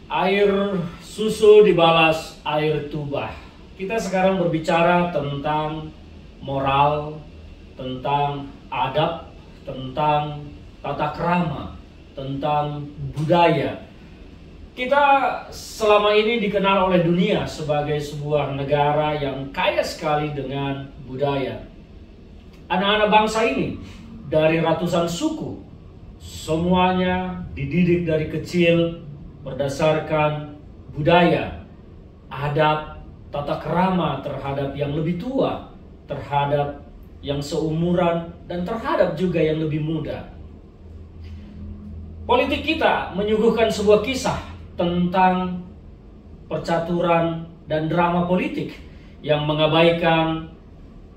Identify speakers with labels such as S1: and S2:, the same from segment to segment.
S1: Air susu dibalas air tuba. Kita sekarang berbicara tentang moral, tentang adab, tentang tata krama, tentang budaya. Kita selama ini dikenal oleh dunia sebagai sebuah negara yang kaya sekali dengan budaya. Anak-anak bangsa ini dari ratusan suku, semuanya dididik dari kecil berdasarkan budaya, adab, tata krama terhadap yang lebih tua, terhadap yang seumuran, dan terhadap juga yang lebih muda. Politik kita menyuguhkan sebuah kisah tentang percaturan dan drama politik yang mengabaikan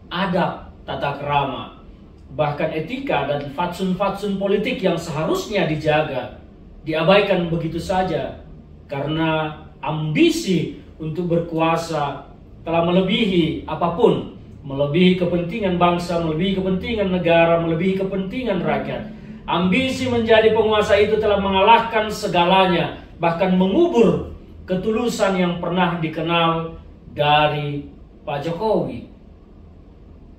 S1: adab, tata krama, bahkan etika dan fatsun-fatsun politik yang seharusnya dijaga, diabaikan begitu saja karena ambisi untuk berkuasa telah melebihi apapun, melebihi kepentingan bangsa, melebihi kepentingan negara, melebihi kepentingan rakyat. Ambisi menjadi penguasa itu telah mengalahkan segalanya, bahkan mengubur ketulusan yang pernah dikenal dari Pak Jokowi.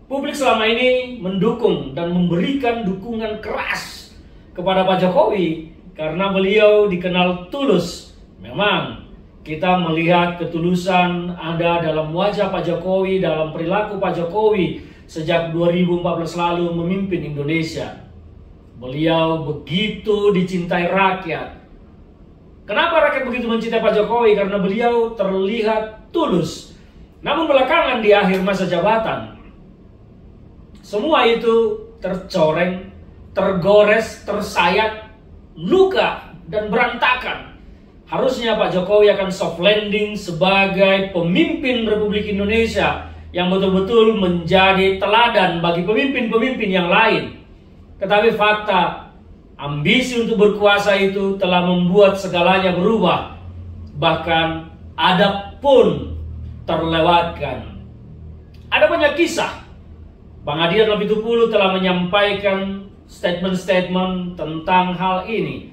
S1: Publik selama ini mendukung dan memberikan dukungan keras kepada Pak Jokowi karena beliau dikenal tulus. Memang kita melihat ketulusan ada dalam wajah Pak Jokowi, dalam perilaku Pak Jokowi sejak 2014 lalu memimpin Indonesia. Beliau begitu dicintai rakyat. Kenapa rakyat begitu mencintai Pak Jokowi? Karena beliau terlihat tulus. Namun belakangan di akhir masa jabatan, semua itu tercoreng, tergores, tersayat, luka, dan berantakan. Harusnya Pak Jokowi akan soft landing sebagai pemimpin Republik Indonesia yang betul-betul menjadi teladan bagi pemimpin-pemimpin yang lain. Tetapi fakta, ambisi untuk berkuasa itu telah membuat segalanya berubah. Bahkan adab pun terlewatkan. Ada banyak kisah. Bang Adian Apitupulu telah menyampaikan statement-statement tentang hal ini.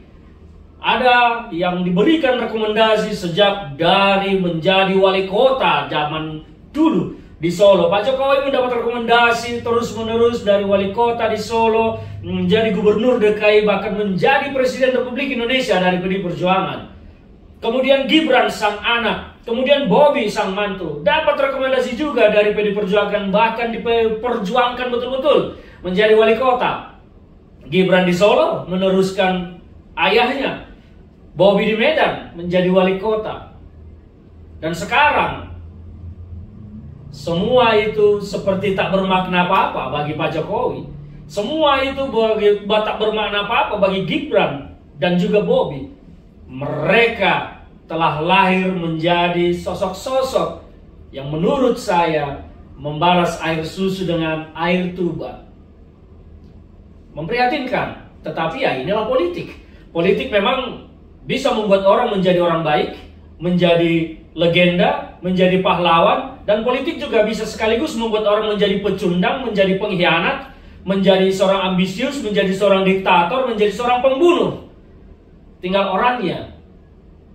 S1: Ada yang diberikan rekomendasi sejak dari menjadi wali kota zaman dulu di Solo. Pak Jokowi mendapat rekomendasi terus-menerus dari wali kota di Solo, menjadi gubernur DKI, bahkan menjadi presiden Republik Indonesia dari PDI Perjuangan. Kemudian Gibran sang anak, kemudian Bobi sang mantu, dapat rekomendasi juga dari PDI Perjuangan, bahkan diperjuangkan betul-betul menjadi wali kota. Gibran di Solo meneruskan ayahnya, Bobi di Medan menjadi wali kota. Dan sekarang semua itu seperti tak bermakna apa-apa bagi Pak Jokowi. Semua itu tak bermakna apa-apa bagi Gibran dan juga Bobi. Mereka telah lahir menjadi sosok-sosok yang menurut saya membalas air susu dengan air tuba. Memprihatinkan, tetapi ya inilah politik. Politik memang bisa membuat orang menjadi orang baik, menjadi legenda, menjadi pahlawan, dan politik juga bisa sekaligus membuat orang menjadi pecundang, menjadi pengkhianat, menjadi seorang ambisius, menjadi seorang diktator, menjadi seorang pembunuh. Tinggal orangnya,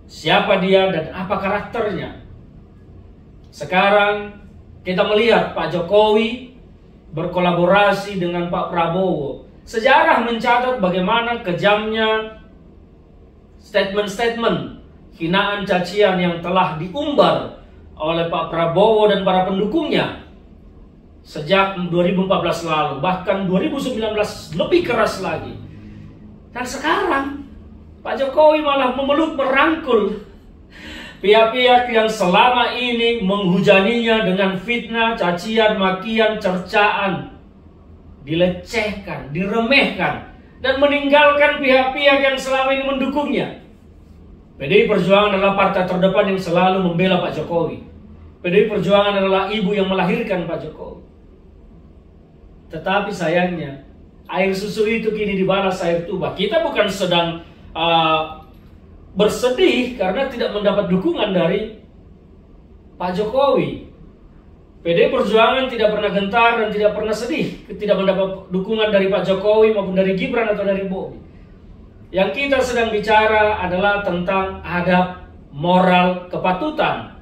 S1: siapa dia dan apa karakternya. Sekarang kita melihat Pak Jokowi berkolaborasi dengan Pak Prabowo. Sejarah mencatat bagaimana kejamnya statement-statement hinaan cacian yang telah diumbar oleh Pak Prabowo dan para pendukungnya sejak 2014 lalu, bahkan 2019 lebih keras lagi. Dan sekarang Pak Jokowi malah memeluk, merangkul pihak-pihak yang selama ini menghujaninya dengan fitnah, cacian, makian, cercaan, dilecehkan, diremehkan, dan meninggalkan pihak-pihak yang selama ini mendukungnya. PDI Perjuangan adalah partai terdepan yang selalu membela Pak Jokowi. PDI Perjuangan adalah ibu yang melahirkan Pak Jokowi. Tetapi sayangnya, air susu itu kini dibalas air tuba. Kita bukan sedang bersedih karena tidak mendapat dukungan dari Pak Jokowi. PDI Perjuangan tidak pernah gentar dan tidak pernah sedih tidak mendapat dukungan dari Pak Jokowi maupun dari Gibran atau dari Bobi. Yang kita sedang bicara adalah tentang adab, moral kepatutan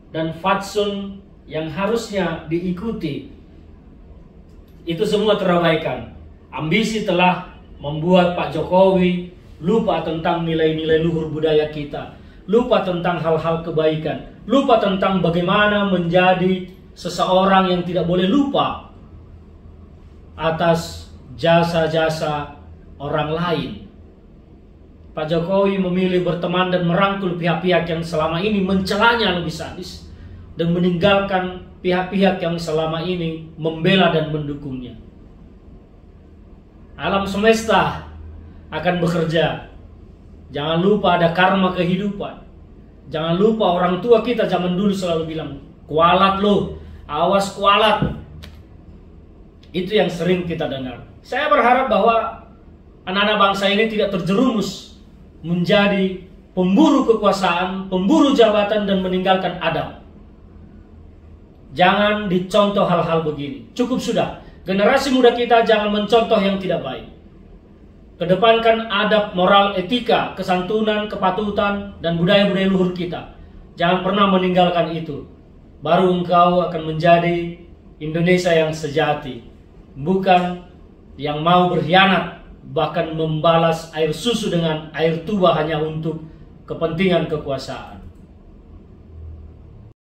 S1: dan fatsun yang harusnya diikuti. Itu semua terabaikan. Ambisi telah membuat Pak Jokowi lupa tentang nilai-nilai luhur budaya kita, lupa tentang hal-hal kebaikan, lupa tentang bagaimana menjadi seseorang yang tidak boleh lupa atas jasa-jasa orang lain. Pak Jokowi memilih berteman dan merangkul pihak-pihak yang selama ini mencelanya lebih sadis dan meninggalkan pihak-pihak yang selama ini membela dan mendukungnya. Alam semesta akan bekerja. Jangan lupa ada karma kehidupan. Jangan lupa orang tua kita zaman dulu selalu bilang, kualat lo, awas kualat. Itu yang sering kita dengar. Saya berharap bahwa anak-anak bangsa ini tidak terjerumus menjadi pemburu kekuasaan, pemburu jabatan dan meninggalkan adab. Jangan dicontoh hal-hal begini. Cukup sudah. Generasi muda kita jangan mencontoh yang tidak baik. Kedepankan adab, moral, etika, kesantunan, kepatutan, dan budaya-budaya luhur kita. Jangan pernah meninggalkan itu. Baru engkau akan menjadi Indonesia yang sejati. Bukan yang mau berkhianat, bahkan membalas air susu dengan air tuba hanya untuk kepentingan kekuasaan.